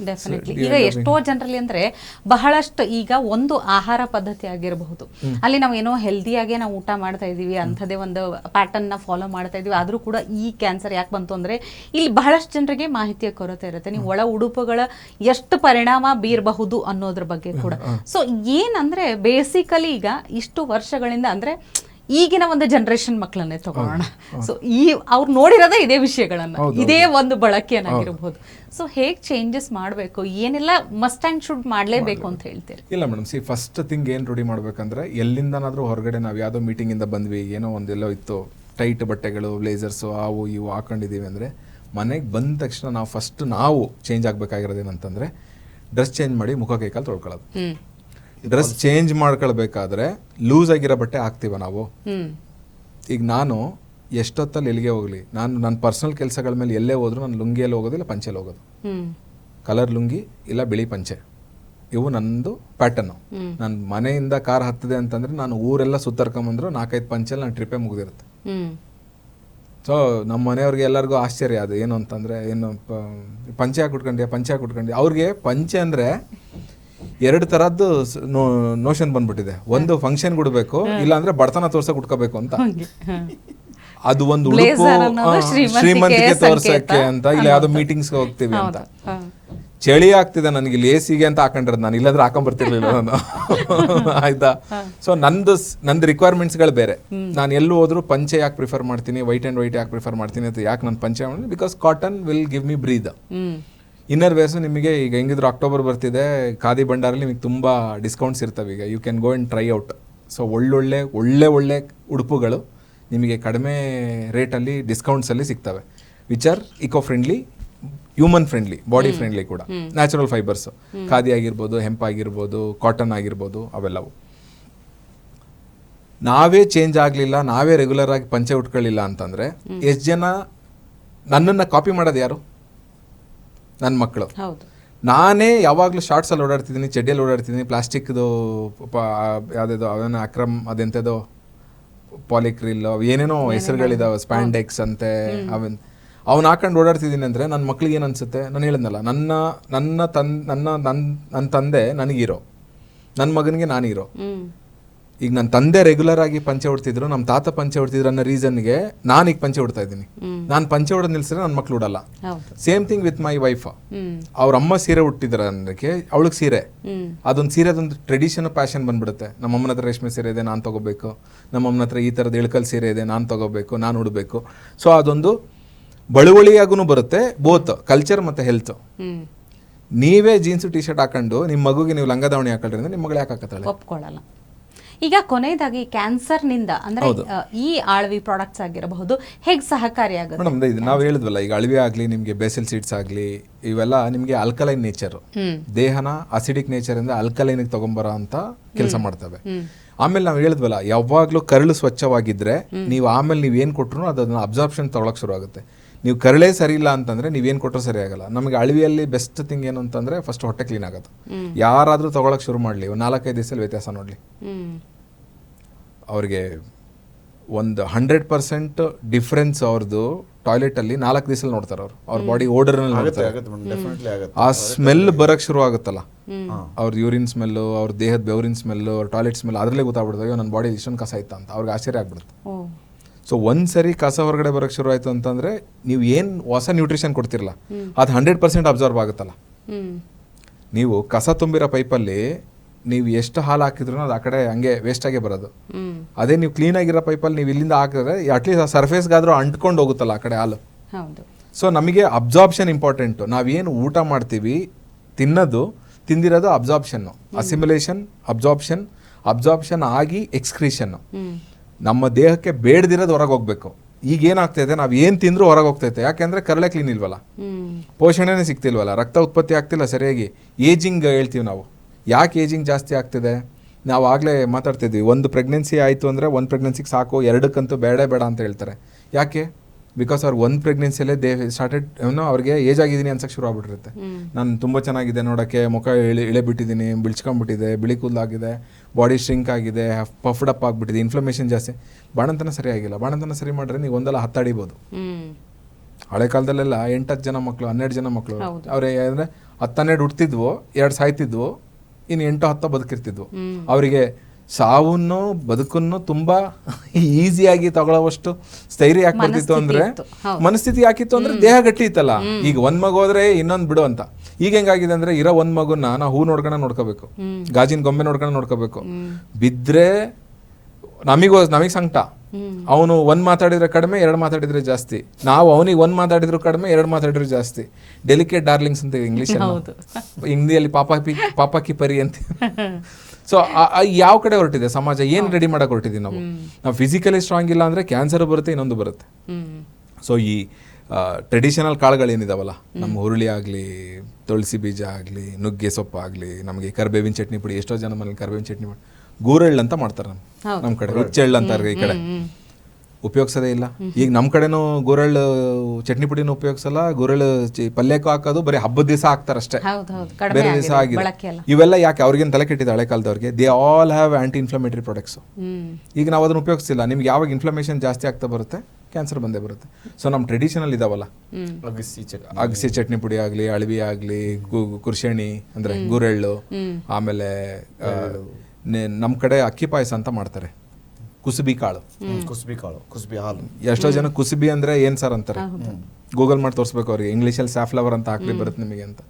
ಡೆಫಿನೆಟ್ಲಿ. ಈಗ ಎಷ್ಟೋ ಜನರಲ್ಲಿ ಅಂದ್ರೆ ಬಹಳಷ್ಟು ಈಗ ಒಂದು ಆಹಾರ ಪದ್ಧತಿ ಆಗಿರಬಹುದು, ಅಲ್ಲಿ ನಾವು ಏನೋ ಹೆಲ್ದಿಯಾಗೆ ನಾವು ಊಟ ಮಾಡ್ತಾ ಇದೀವಿ, ಅಂಥದ್ದೇ ಒಂದು ಪ್ಯಾಟರ್ನ್ ನ ಫಾಲೋ ಮಾಡ್ತಾ ಇದೀವಿ, ಆದ್ರೂ ಕೂಡ ಈ ಕ್ಯಾನ್ಸರ್ ಯಾಕೆ ಬಂತು ಅಂದ್ರೆ ಇಲ್ಲಿ ಬಹಳಷ್ಟು ಜನರಿಗೆ ಮಾಹಿತಿಯ ಕೊರತೆ ಇರುತ್ತೆ. ನೀವು ಒಳ ಉಡುಪುಗಳ ಎಷ್ಟು ಪರಿಣಾಮ ಬೀರಬಹುದು ಅನ್ನೋದ್ರ ಬಗ್ಗೆ ಕೂಡ. ಸೊ ಏನಂದ್ರೆ ಬೇಸಿಕಲಿ ಈಗ ಇಷ್ಟು ವರ್ಷಗಳಿಂದ ಅಂದ್ರೆ ಈಗಿನ ಒಂದು ಜನರೇಷನ್ ಮಕ್ಕಳನ್ನೇ ತಗೊಳ್ಳೋಣ. ಸೊ ಅವ್ರು ನೋಡಿರೋದೇ ಇದೇ ವಿಷಯಗಳನ್ನ, ಇದೇ ಒಂದು ಬಳಕೆಯನ್ನಾಗಿರಬಹುದು. ಸೊ ಹೇಗೆ ಚೇಂಜಸ್ ಮಾಡಬೇಕು, ಏನೆಲ್ಲ ಮಸ್ಟ್ ಆ್ಯಂಡ್ ಶುಡ್ ಮಾಡಲೇಬೇಕು ಅಂತ ಹೇಳ್ತೀರಿ? ಇಲ್ಲ ಮೇಡಮ್, ಫಸ್ಟ್ ಥಿಂಗ್ ಏನು ರೂಢಿ ಮಾಡ್ಬೇಕಂದ್ರೆ, ಎಲ್ಲಿಂದನಾದ್ರೂ ಹೊರಗಡೆ ನಾವು ಯಾವುದೋ ಮೀಟಿಂಗಿಂದ ಬಂದ್ವಿ, ಏನೋ ಒಂದೆಲ್ಲೋ ಇತ್ತು, ಟೈಟ್ ಬಟ್ಟೆಗಳು, ಬ್ಲೇಸರ್ಸು, ಅವು ಇವು ಹಾಕೊಂಡಿದ್ದೀವಿ ಅಂದರೆ, ಮನೆಗೆ ಬಂದ ತಕ್ಷಣ ನಾವು ಫಸ್ಟ್ ನಾವು ಚೇಂಜ್ ಆಗಬೇಕಾಗಿರೋದೇನಂತಂದರೆ, ಡ್ರೆಸ್ ಚೇಂಜ್ ಮಾಡಿ ಮುಖ ಕೈಕಾಲು ತೊಳ್ಕೊಳ್ಳೋದು. ಡ್ರೆಸ್ ಚೇಂಜ್ ಮಾಡ್ಕೊಳ್ಬೇಕಾದ್ರೆ ಲೂಸ್ ಆಗಿರೋ ಬಟ್ಟೆ ಹಾಕ್ತೀವ ನಾವು. ಈಗ ನಾನು ಎಷ್ಟೊತ್ತಲ್ಲಿ ಎಲ್ಲಿಗೆ ಹೋಗಲಿ, ನಾನು ನನ್ನ ಪರ್ಸನಲ್ ಕೆಲಸಗಳ ಮೇಲೆ ಎಲ್ಲೇ ಹೋದ್ರು ನಾನು ಲುಂಗಿಯಲ್ಲಿ ಹೋಗೋದು, ಇಲ್ಲ ಪಂಚೆಯಲ್ಲಿ ಹೋಗೋದು. ಕಲರ್ ಲುಂಗಿ ಇಲ್ಲ ಬಿಳಿ ಪಂಚೆ, ಇವು ನಂದು ಪ್ಯಾಟರ್ನು. ನನ್ನ ಮನೆಯಿಂದ ಕಾರ್ ಹತ್ತಿದೆ ಅಂತಂದರೆ ನಾನು ಊರೆಲ್ಲ ಸುತ್ತರ್ಕೊಂಬಂದ್ರು 4-5 ಪಂಚೆಲ್ಲಿ ನನ್ನ ಟ್ರಿಪ್ಪೇ ಮುಗಿದಿರುತ್ತೆ. ಸೊ ನಮ್ಮ ಮನೆಯವ್ರಿಗೆ ಎಲ್ಲರಿಗೂ ಆಶ್ಚರ್ಯ ಅದು ಏನು ಅಂತಂದರೆ, ಏನು ಪಂಚೆ ಹಾಕಿ ಅವ್ರಿಗೆ ಪಂಚೆ ಅಂದರೆ 2 ಥರದ್ದು ನೋಷನ್ ಬಂದ್ಬಿಟ್ಟಿದೆ. ಒಂದು ಫಂಕ್ಷನ್ ಉಡ್ಬೇಕು, ಇಲ್ಲ ಅಂದ್ರೆ ಬಡತನ ತೋರ್ಸಕ್ ಉಟ್ಕೋಬೇಕು ಅಂತ. ಅದು ಒಂದು ಉಡುಪು ಶ್ರೀಮಂತಿಕೆ ತೋರ್ಸಕ್ಕೆ ಅಂತ, ಇಲ್ಲ ಯಾವ್ದೋ ಮೀಟಿಂಗ್ಸ್ ಹೋಗ್ತೀವಿ ಅಂತ. ಚಳಿ ಆಗ್ತಿದೆ ನನಗೆ ಇಲ್ಲಿ ಎಸಿಗೆ ಅಂತ ಹಾಕೊಂಡಿರೋದು ನಾನು, ಇಲ್ಲಾಂದ್ರೆ ಹಾಕೊಂಡ್ಬರ್ತಿರ್ಲಿಲ್ಲ ನಾನು. ಆಯ್ತಾ? ಸೊ ನಂದು ರಿಕ್ವೈರ್ಮೆಂಟ್ಸ್ಗಳು ಬೇರೆ. ನಾನು ಎಲ್ಲೂ ಹೋದ್ರು ಪಂಚೆ ಯಾಕೆ ಪ್ರಿಫರ್ ಮಾಡ್ತೀನಿ, ವೈಟ್ ಆ್ಯಂಡ್ ವೈಟ್ ಯಾಕೆ ಪ್ರಿಫರ್ ಮಾಡ್ತೀನಿ ಅಂತ. ಯಾಕೆ ನಾನು ಪಂಚೆ ಮಾಡಿ, because cotton will give me breathe. Inner wears ನಿಮಗೆ ಈಗ ಹೆಂಗಿದ್ರು ಅಕ್ಟೋಬರ್ ಬರ್ತಿದೆ, ಖಾದಿ ಭಂಡಾರಲ್ಲಿ ನಿಮಗೆ ತುಂಬ ಡಿಸ್ಕೌಂಟ್ಸ್ ಇರ್ತವೆ. ಈಗ you can go and try out. So ಒಳ್ಳೆ ಉಡುಪುಗಳು ನಿಮಗೆ ಕಡಿಮೆ ರೇಟಲ್ಲಿ ಡಿಸ್ಕೌಂಟ್ಸಲ್ಲಿ ಸಿಗ್ತವೆ, which are eco friendly, human friendly, body friendly ಕೂಡ. ನ್ಯಾಚುರಲ್ ಫೈಬರ್ಸು, ಖಾದಿ ಆಗಿರ್ಬೋದು, ಹೆಂಪ್ ಆಗಿರ್ಬೋದು, ಕಾಟನ್ ಆಗಿರ್ಬೋದು, ಅವೆಲ್ಲವು. ನಾವೇ ಚೇಂಜ್ ಆಗಲಿಲ್ಲ, ನಾವೇ ರೆಗ್ಯುಲರ್ ಆಗಿ ಪಂಚೆ ಉಟ್ಕೊಳ್ಳಿಲ್ಲ ಅಂತಂದರೆ, ಎಷ್ಟು ಜನ ನನ್ನನ್ನು ಕಾಪಿ ಮಾಡೋದು ಯಾರು? ನನ್ನ ಮಕ್ಕಳು. ನಾನೇ ಯಾವಾಗಲೂ ಶಾರ್ಟ್ಸಲ್ಲಿ ಓಡಾಡ್ತಿದ್ದೀನಿ, ಚಡ್ಡಿಯಲ್ಲಿ ಓಡಾಡ್ತಿದ್ದೀನಿ, ಪ್ಲಾಸ್ಟಿಕ್ದು ಯಾವುದೇದೋ ಅವನ ಅಕ್ರಮ್ ಅದೆಂಥದೋ ಪಾಲಿಕ್ರಿಲ್ ಏನೇನೋ ಹೆಸರುಗಳಿದಾವೆ, ಸ್ಪ್ಯಾಂಡೆಕ್ಸ್ ಅಂತೆ, ಅವನ್ನ ಹಾಕೊಂಡು ಓಡಾಡ್ತಿದ್ದೀನಿ ಅಂದರೆ ನನ್ನ ಮಕ್ಳಿಗೆ ಏನು ಅನಿಸುತ್ತೆ? ನಾನು ಹೇಳಿದ್ನಲ್ಲ, ನನ್ನ ತಂದೆ ನನಗಿರೋ, ನನ್ನ ಮಗನಿಗೆ ನಾನಿರೋ. ಈಗ ನನ್ನ ತಂದೆ ರೆಗ್ಯುಲರ್ ಆಗಿ ಪಂಚೆ ಉಡ್ತಿದ್ರು, ನಮ್ಮ ತಾತ ಪಂಚೆ ಉಡ್ತಿದ್ರು ಅನ್ನೋ ರೀಸನ್ಗೆ ನಾನು ಈಗ ಪಂಚೆ ಉಡ್ತಾ ಇದ್ದೀನಿ. ನಾನು ಪಂಚೆ ಉಡೋದು ನಿಲ್ಸಿದ್ರೆ ನನ್ನ ಮಕ್ಳು ಉಡಲ್ಲ. Same thing with my wife. ಅವ್ರ ಅಮ್ಮ ಸೀರೆ ಉಟ್ಟಿದ್ರ ಅನ್ನಕ್ಕೆ ಅವಳಿಗೆ ಸೀರೆ, ಅದೊಂದು ಸೀರೆದೊಂದು ಟ್ರೆಡಿಷನ್ ಪ್ಯಾಷನ್ ಬಂದ್ಬಿಡುತ್ತೆ. ನಮ್ಮಮ್ಮನ ಹತ್ರ ರೇಷ್ಮೆ ಸೀರೆ ಇದೆ, ನಾನು ತಗೋಬೇಕು. ನಮ್ಮಮ್ಮನ ಹತ್ರ ಈ ಥರದ ಇಳಕಲ್ ಸೀರೆ ಇದೆ, ನಾನು ತಗೋಬೇಕು, ನಾನು ಉಡಬೇಕು. ಸೊ ಅದೊಂದು ಬಳುವಳಿಯಾಗೂ ಬರುತ್ತೆ, ಬೋತ್ ಕಲ್ಚರ್ ಮತ್ತು ಹೆಲ್ತ್. ನೀವೇ ಜೀನ್ಸು ಟಿ ಶರ್ಟ್ ಹಾಕೊಂಡು ನಿಮ್ಮ ಮಗುಗೆ ನೀವು ಲಂಗ ದಾವಣಿ ಹಾಕೊಂಡ್ರೆ ನಿಮ್ಮ ಮಗಳು ಯಾಕೆ ಹಾಕತ್ತಾಳೆ? ಒಪ್ಕೊಳ್ಳಲ್ಲ. ಈಗ ಕೊನೆಯದಾಗಿ ಕ್ಯಾನ್ಸರ್ನಿಂದ ಅಂದ್ರೆ ಈ ಆಳ್ವಿ ಪ್ರಾಡಕ್ಟ್ಸ್ ಆಗಿರಬಹುದು ಹೇಗೆ ಸಹಕಾರಿಯಾಗುತ್ತೆ? ಮೇಡಮ್, ಇದು ನಾವು ಹೇಳಿದ್ವಲ್ಲ, ಈಗ ಅಳವಿ ಆಗಲಿ, ನಿಮಗೆ ಬೇಸಲ್ ಸೀಡ್ಸ್ ಆಗಲಿ, ಇವೆಲ್ಲ ನಿಮಗೆ ಆಲ್ಕಲೈನ್ ನೇಚರು, ದೇಹನ ಅಸಿಡಿಕ್ ನೇಚರಿಂದ ಆಲ್ಕಲೈನಿಗೆ ತಗೊಂಬರೋ ಅಂತ ಕೆಲಸ ಮಾಡ್ತವೆ. ಆಮೇಲೆ ನಾವು ಹೇಳಿದ್ವಲ್ಲ, ಯಾವಾಗಲೂ ಕರಳು ಸ್ವಚ್ಛವಾಗಿದ್ರೆ ನೀವು ಆಮೇಲೆ ನೀವೇನು ಕೊಟ್ಟರು ಅದನ್ನ ಅಬ್ಸಾರ್ಪ್ಷನ್ ತಗೊಳಕ್ ಶುರು ಆಗುತ್ತೆ. ನೀವು ಕರಳೇ ಸರಿ ಇಲ್ಲ ಅಂತಂದ್ರೆ ನೀವೇನು ಕೊಟ್ಟರು ಸರಿ ಆಗಲ್ಲ. ನಮಗೆ ಅಳವಿಯಲ್ಲಿ ಬೆಸ್ಟ್ ಥಿಂಗ್ ಏನು ಅಂತಂದ್ರೆ ಫಸ್ಟ್ ಹೊಟ್ಟೆ ಕ್ಲೀನ್ ಆಗೋದು. ಯಾರಾದರೂ ತಗೊಳಕ್ ಶುರು ಮಾಡಲಿ, ಒಂದು 4-5 ದಿವಸದಲ್ಲಿ ವ್ಯತ್ಯಾಸ ನೋಡಲಿ. ಅವ್ರಿಗೆ ಒಂದು 100% ಡಿಫ್ರೆನ್ಸ್ ಅವ್ರದ್ದು ಟಾಯ್ಲೆಟಲ್ಲಿ 4 ದಿವಸದಲ್ಲಿ ನೋಡ್ತಾರೆ. ಅವ್ರ ಬಾಡಿ ಓಡರ್ನಲ್ಲಿ ನೋಡ್ತಾರೆ. ಆ ಸ್ಮೆಲ್ ಬರಕ್ ಶುರು ಆಗುತ್ತಲ್ಲ, ಅವ್ರ ಯೂರಿನ್ ಸ್ಮೆಲ್ಲು, ಅವ್ರ ದೇಹದ ಬೆವರಿನ ಸ್ಮೆಲ್ಲು, ಅವ್ರ ಟಾಯ್ಲೆಟ್ ಸ್ಮೆಲ್, ಅದರಲ್ಲೇ ಗೊತ್ತಾಗ್ಬಿಡ್ತದೆ ನನ್ನ ಬಾಡಿ ಇಷ್ಟೊಂದು ಕಸ ಆಯ್ತಾ ಅಂತ. ಅವ್ರಿಗೆ ಆಶ್ಚರ್ಯ ಆಗ್ಬಿಡುತ್ತೆ. ಸೊ ಒಂದ್ಸರಿ ಕಸ ಹೊರಗಡೆ ಬರೋಕ್ಕೆ ಶುರು ಆಯಿತು ಅಂತಂದರೆ ನೀವು ಏನು ಹೊಸ ನ್ಯೂಟ್ರಿಷನ್ ಕೊಡ್ತಿರಲ್ಲ ಅದು 100% ಅಬ್ಸರ್ವ್ ಆಗುತ್ತಲ್ಲ. ನೀವು ಕಸ ತುಂಬಿರೋ ಪೈಪಲ್ಲಿ ನೀವು ಎಷ್ಟು ಹಾಲು ಹಾಕಿದ್ರು ಅದು ಆ ಕಡೆ ಹಂಗೆ ವೇಸ್ಟಾಗೇ ಬರೋದು. ಅದೇ ನೀವು ಕ್ಲೀನಾಗಿರೋ ಪೈಪಲ್ಲಿ ನೀವು ಇಲ್ಲಿಂದ ಹಾಕಿದ್ರೆ ಅಟ್ಲೀಸ್ಟ್ ಆ ಸರ್ಫೇಸ್ಗಾದರೂ ಅಂಟ್ಕೊಂಡು ಹೋಗುತ್ತಲ್ಲ ಆ ಕಡೆ ಹಾಲು. ಹೌದು. ಸೊ ನಮಗೆ ಅಬ್ಸಾರ್ಪ್ಷನ್ ಇಂಪಾರ್ಟೆಂಟು. ನಾವೇನು ಊಟ ಮಾಡ್ತೀವಿ ತಿಂದಿರೋದು ಅಬ್ಸಾರ್ಪ್ಷನ್ನು, ಅಸಿಮ್ಯುಲೇಷನ್, ಅಬ್ಸಾರ್ಪ್ಷನ್ ಆಗಿ ಎಕ್ಸ್ಕ್ರೀಷನ್ನು. ನಮ್ಮ ದೇಹಕ್ಕೆ ಬೇಡದಿರೋದು ಹೊರಗೆ ಹೋಗ್ಬೇಕು. ಈಗ ಏನಾಗ್ತೈತೆ, ನಾವು ಏನು ತಿಂದರೂ ಹೊರಗೆ ಹೋಗ್ತೈತೆ. ಯಾಕೆಂದರೆ ಕರಳೆ ಕ್ಲೀನ್ ಇಲ್ವಲ್ಲ, ಪೋಷಣೆನೇ ಸಿಗ್ತಿಲ್ವಲ್ಲ, ರಕ್ತ ಉತ್ಪತ್ತಿ ಆಗ್ತಿಲ್ಲ ಸರಿಯಾಗಿ. ಏಜಿಂಗ್ ಹೇಳ್ತೀವಿ ನಾವು. ಯಾಕೆ ಏಜಿಂಗ್ ಜಾಸ್ತಿ ಆಗ್ತಿದೆ? ನಾವು ಆಗಲೇ ಮಾತಾಡ್ತಿದ್ವಿ, ಒಂದು ಪ್ರೆಗ್ನೆನ್ಸಿ ಆಯಿತು ಅಂದರೆ ಒಂದು ಪ್ರೆಗ್ನೆನ್ಸಿಗೆ ಸಾಕು, ಎರಡಕ್ಕಂತೂ ಬೇಡ ಅಂತ ಹೇಳ್ತಾರೆ. ಯಾಕೆ? ಬಿಕಾಸ್ ಅವ್ರು ಒಂದು ಪ್ರೆಗ್ನೆನ್ಸಿಯಲ್ಲೇ ಸ್ಟಾರ್ಟೆಡ್ ಅವ್ರಿಗೆ ಏಜ್ ಆಗಿದ್ದೀನಿ ಅನ್ಸಕ್ಕೆ ಶುರು ಆಗ್ಬಿಟ್ಟಿರುತ್ತೆ. ನಾನು ತುಂಬ ಚೆನ್ನಾಗಿದೆ ನೋಡೋಕ್ಕೆ, ಮುಖ ಇಳೆ ಬಿಟ್ಟಿದ್ದೀನಿ, ಬಿಳ್ಚ್ಕೊಂಡ್ಬಿಟ್ಟಿದೆ, ಬಿಳಿ ಕೂದಲಾಗಿದೆ, ಬಾಡಿ ಸ್ಟ್ರಿಂಕ್ ಆಗಿದೆ, ಪಫ್ಡ್ ಅಪ್ ಆಗಿಬಿಟ್ಟಿದೆ, ಇನ್ಫ್ಲಮೇಷನ್ ಜಾಸ್ತಿ. ಬಾಣಂತನ ಸರಿಯಾಗಿಲ್ಲ. ಬಾಣಂತನ ಸರಿ ಮಾಡಿದ್ರೆ ನೀವು ಒಂದಲ್ಲ 10 ಅಡಿಬೋದು. ಹಳೆ ಕಾಲದಲ್ಲೆಲ್ಲ 8-10 ಜನ ಮಕ್ಕಳು, 12 ಜನ ಮಕ್ಕಳು. ಅವ್ರೆ ಅಂದರೆ 10-12 ಹುಡ್ತಿದ್ವು, 2 ಸಾಯ್ತಿದ್ವು, ಇನ್ನು 8-10 ಬದುಕಿರ್ತಿದ್ವು. ಅವರಿಗೆ ಸಾವನ್ನು ಬದುಕನ್ನು ತುಂಬ ಈಸಿಯಾಗಿ ತಗೊಳ್ಳೋವಷ್ಟು ಸ್ಥೈರ್ಯ ಯಾಕೆ ಬರ್ತಿತ್ತು ಅಂದರೆ, ಮನಸ್ಥಿತಿ ಯಾಕಿತ್ತು ಅಂದರೆ ದೇಹ ಗಟ್ಟಿ ಇತ್ತಲ್ಲ. ಈಗ ಒಂದ್ ಮಗು ಹೋದ್ರೆ ಇನ್ನೊಂದು ಬಿಡು ಅಂತ. ಈಗ ಹೆಂಗಾಗಿದೆ ಅಂದ್ರೆ, ಇರೋ ಒಂದ್ ಮಗುನ ನಾವು ಹೂ ನೋಡ್ಕೋಬೇಕು, ಗಾಜಿನ ಗೊಂಬೆ ನೋಡ್ಕೋಬೇಕು. ಬಿದ್ರೆ ನಮಗೆ ಸಂಕಟ. ಅವನು ಒಂದ್ ಮಾತಾಡಿದ್ರೆ ಕಡಿಮೆ, 2 ಮಾತಾಡಿದ್ರೆ ಜಾಸ್ತಿ. ನಾವು ಅವನಿಗೆ 1 ಮಾತಾಡಿದ್ರು ಕಡಿಮೆ, 2 ಮಾತಾಡಿದ್ರು ಜಾಸ್ತಿ. ಡೆಲಿಕೇಟ್ ಡಾರ್ಲಿಂಗ್ಸ್ ಅಂತ ಇಂಗ್ಲಿಷ್, ಹಿಂದಿಯಲ್ಲಿ ಪಾಪ ಕಿ ಪರಿ ಅಂತ. ಸೊ ಯಾವ ಕಡೆ ಹೊರಟಿದೆ ಸಮಾಜ? ಏನು ರೆಡಿ ಮಾಡಕ್ಕೆ ಹೊರಟಿದ್ದೀವಿ ನಾವು ಫಿಸಿಕಲಿ ಸ್ಟ್ರಾಂಗ್ ಇಲ್ಲ ಅಂದರೆ ಕ್ಯಾನ್ಸರ್ ಬರುತ್ತೆ, ಇನ್ನೊಂದು ಬರುತ್ತೆ. ಸೊ ಈ ಟ್ರೆಡಿಷನಲ್ ಕಾಳುಗಳೇನಿದಾವಲ್ಲ, ನಮ್ಮ ಹುರುಳಿ ಆಗಲಿ, ತುಳಸಿ ಬೀಜ ಆಗಲಿ, ನುಗ್ಗೆ ಸೊಪ್ಪು ಆಗಲಿ, ನಮಗೆ ಕರಿಬೇವಿನ ಚಟ್ನಿ ಪುಡಿ, ಎಷ್ಟೋ ಜನ ಮನೇಲಿ ಕರಿಬೇವಿನ ಚಟ್ನಿ ಮಾಡಿ ಗೂರೆಳ್ಳು ಅಂತ ಮಾಡ್ತಾರೆ. ನಮ್ಮ ಕಡೆ ಹುಚ್ಚೆಳ್ಳು ಅಂತಾರೆ, ಈ ಕಡೆ ಉಪಯೋಗಿಸೋದೇ ಇಲ್ಲ. ಈಗ ನಮ್ಮ ಕಡೆನೂ ಗೂರೆಳ್ಳು ಚಟ್ನಿ ಪುಡಿನೂ ಉಪಯೋಗಿಸಲ್ಲ, ಗೂರೆಳ್ಳು ಪಲ್ಯಕ್ಕೂ ಹಾಕೋದು ಬರೀ ಹಬ್ಬದ ದಿವಸ ಹಾಕ್ತಾರಷ್ಟೇ, ಬೇರೆ ದಿವಸ ಆಗಿದೆ. ಇವೆಲ್ಲ ಯಾಕೆ? ಅವ್ರಿಗೇನು ತಲೆ ಕೆಟ್ಟಿದೆ ಹಳೆ ಕಾಲದವ್ರಿಗೆ. They all have anti inflammatory products. ಈಗ ನಾವು ಅದನ್ನು ಉಪಯೋಗಿಸ್ತಿಲ್ಲ. ನಿಮ್ಗೆ ಯಾವಾಗ ಇನ್ಫ್ಲಮೇಷನ್ ಜಾಸ್ತಿ ಆಗ್ತಾ ಬರುತ್ತೆ, ಕ್ಯಾನ್ಸರ್ ಬಂದೇ ಬರುತ್ತೆ. ಸೊ ನಮ್ಮ ಟ್ರೆಡಿಷನಲ್ ಇದಾವಲ್ಲ, ಅಗಸಿ ಚಟ್ನಿ ಪುಡಿ ಆಗಲಿ, ಅಳವಿ ಆಗಲಿ, ಕುರ್ಶಣಿ ಅಂದರೆ ಗೂರೆಳ್ಳು, ಆಮೇಲೆ ನಮ್ಮ ಕಡೆ ಅಕ್ಕಿ ಪಾಯಸ ಅಂತ ಮಾಡ್ತಾರೆ, ಕುಸುಬಿ ಕಾಳು, ಕುಸುಬಿ ಹಾಲು. ಎಷ್ಟೋ ಜನ ಕುಸುಬಿ ಅಂದ್ರೆ ಏನ್ ಸರ್ ಅಂತಾರೆ. ಗೂಗಲ್ ಮಾಡಿ ತೋರಿಸ್ಬೇಕು ಅವ್ರಿಗೆ, ಇಂಗ್ಲೀಷಲ್ಲಿ ಸ್ಯಾಫ್ಲವರ್ ಅಂತ ಹಾಕ್ಲಿ ಬರುತ್ತೆ ನಿಮಗೆ ಅಂತ.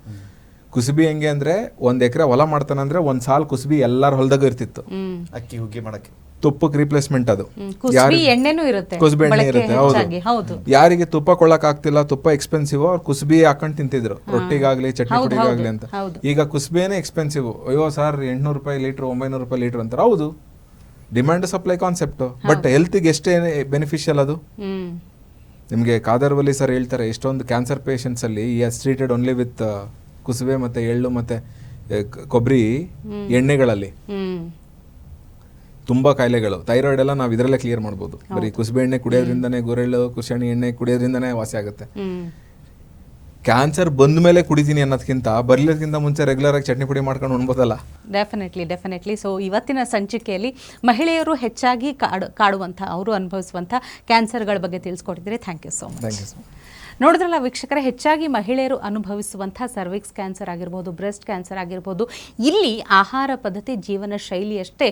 ಕುಸುಬಿ ಹೆಂಗೆ ಅಂದ್ರೆ, 1 ಎಕರೆ ಹೊಲ ಮಾಡ್ತಾನಂದ್ರೆ 1 ಸಾಲ್ ಕುಸುಬಿ ಎಲ್ಲಾರ ಹೊಲದಾಗ ಇರ್ತಿತ್ತು. ಅಕ್ಕಿ ಹುಗ್ಗಿ ಮಾಡಕ್ಕೆ ತುಪ್ಪಕ್ಕೆ ರಿಪ್ಲೇಸ್ಮೆಂಟ್ ಅದು. ಕುಸುಬಿ ಎಣ್ಣೆನೂ ಇರುತ್ತೆ. ಹೌದು. ಯಾರಿಗೆ ತುಪ್ಪ ಕೊಳ್ಳಕ್ ಆಗ್ತಿಲ್ಲ, ತುಪ್ಪ ಎಕ್ಸ್ಪೆನ್ಸಿವ್, ಅವ್ರು ಕುಸುಬಿ ಹಾಕೊಂಡು ತಿಂತಿದ್ರು, ರೊಟ್ಟಿಗಾಗ್ಲಿ ಚಟ್ನಿ ಪುಡಿಗಾಗ್ಲಿ ಅಂತ. ಈಗ ಕುಸುಬಿನೇ ಎಕ್ಸ್ಪೆನ್ಸಿವ್. ಅಯ್ಯೋ ಸರ್, 800 ರೂಪಾಯಿ ಲೀಟ್ರ್, 900 ರೂಪಾಯಿ ಲೀಟ್ರ್ ಅಂತಾರೆ. ಹೌದು, ಡಿಮ್ಯಾಂಡ್ ಸಪ್ಲೈ ಕಾನ್ಸೆಪ್ಟ್. ಬಟ್ ಹೆಲ್ತ್ಗೆ ಎಷ್ಟೇ ಬೆನಿಫಿಷಿಯಲ್ ಅದು. ನಿಮಗೆ ಕಾದರ್ವಲ್ಲಿ ಸರ್ ಹೇಳ್ತಾರೆ, ಎಷ್ಟೊಂದು ಕ್ಯಾನ್ಸರ್ ಪೇಷಂಟ್ಸ್ ಅಲ್ಲಿ ಈ ಹಸ್ ಟ್ರೀಟೆಡ್ ಓನ್ಲಿ ವಿತ್ ಕುಸುಬೆ ಮತ್ತೆ ಎಳ್ಳು ಮತ್ತೆ ಕೊಬ್ಬರಿ ಎಣ್ಣೆಗಳಲ್ಲಿ. ತುಂಬಾ ಕಾಯಿಲೆಗಳು, ಥೈರಾಯ್ಡ್ ಎಲ್ಲ ನಾವು ಇದರಲ್ಲೇ ಕ್ಲಿಯರ್ ಮಾಡ್ಬೋದು. ಬರೀ ಕುಸುಬೆ ಎಣ್ಣೆ ಕುಡಿಯೋದ್ರಿಂದನೇ, ಗುರೆಳ್ಳು ಕುರ್ಶಣಿ ಎಣ್ಣೆ ಕುಡಿಯೋದ್ರಿಂದನೇ ವಾಸಿ ಆಗುತ್ತೆ. ಕ್ಯಾನ್ಸರ್ ಬಂದ ಮೇಲೆ ಕುಡಿತೀನಿ ಅನ್ನೋದಕ್ಕಿಂತ ಬರ್ಲಿಕ್ಕಿಂತ ಮುಂಚೆ ರೆಗ್ಯುಲರ್ ಆಗಿ ಚಟ್ನಿ ಪುಡಿ ಮಾಡ್ಕೊಂಡು ಉಣ್ಬೋದಲ್ಲ. ಡೆಫಿನೆಟ್ಲಿ. ಸೊ ಇವತ್ತಿನ ಸಂಚಿಕೆಯಲ್ಲಿ ಮಹಿಳೆಯರು ಹೆಚ್ಚಾಗಿ ಕಾಡುವಂಥ, ಅವರು ಅನುಭವಿಸುವಂಥ ಕ್ಯಾನ್ಸರ್ಗಳ ಬಗ್ಗೆ ತಿಳಿಸ್ಕೊಟ್ಟಿದ್ದೀರಿ. Thank you so much. ನೋಡಿದ್ರಲ್ಲ ವೀಕ್ಷಕರೇ, ಹೆಚ್ಚಾಗಿ ಮಹಿಳೆಯರು ಅನುಭವಿಸುವಂಥ ಸರ್ವಿಕ್ಸ್ ಕ್ಯಾನ್ಸರ್ ಆಗಿರ್ಬೋದು, ಬ್ರೆಸ್ಟ್ ಕ್ಯಾನ್ಸರ್ ಆಗಿರ್ಬೋದು, ಇಲ್ಲಿ ಆಹಾರ ಪದ್ಧತಿ, ಜೀವನ ಶೈಲಿಯಷ್ಟೇ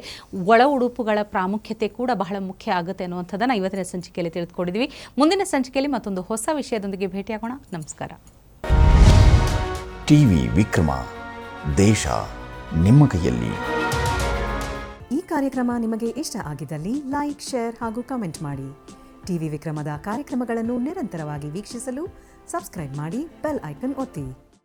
ಒಳ ಉಡುಪುಗಳ ಪ್ರಾಮುಖ್ಯತೆ ಕೂಡ ಬಹಳ ಮುಖ್ಯ ಆಗುತ್ತೆ ಅನ್ನುವಂಥದ್ದನ್ನು ಇವತ್ತಿನ ಸಂಚಿಕೆಯಲ್ಲಿ ತಿಳಿದುಕೊಂಡಿದ್ವಿ. ಮುಂದಿನ ಸಂಚಿಕೆಯಲ್ಲಿ ಮತ್ತೊಂದು ಹೊಸ ವಿಷಯದೊಂದಿಗೆ ಭೇಟಿಯಾಗೋಣ. ನಮಸ್ಕಾರ. ಟಿವಿ ವಿಕ್ರಮ, ದೇಶ ನಿಮ್ಮ ಕೈಯಲ್ಲಿ. ಈ ಕಾರ್ಯಕ್ರಮ ನಿಮಗೆ ಇಷ್ಟ ಆಗಿದ್ದಲ್ಲಿ ಲೈಕ್, ಶೇರ್ ಹಾಗೂ ಕಮೆಂಟ್ ಮಾಡಿ. ಟಿವಿ ವಿಕ್ರಮದ ಕಾರ್ಯಕ್ರಮಗಳನ್ನು ನಿರಂತರವಾಗಿ ವೀಕ್ಷಿಸಲು ಸಬ್ಸ್ಕ್ರೈಬ್ ಮಾಡಿ, ಬೆಲ್ ಐಕನ್ ಒತ್ತಿ.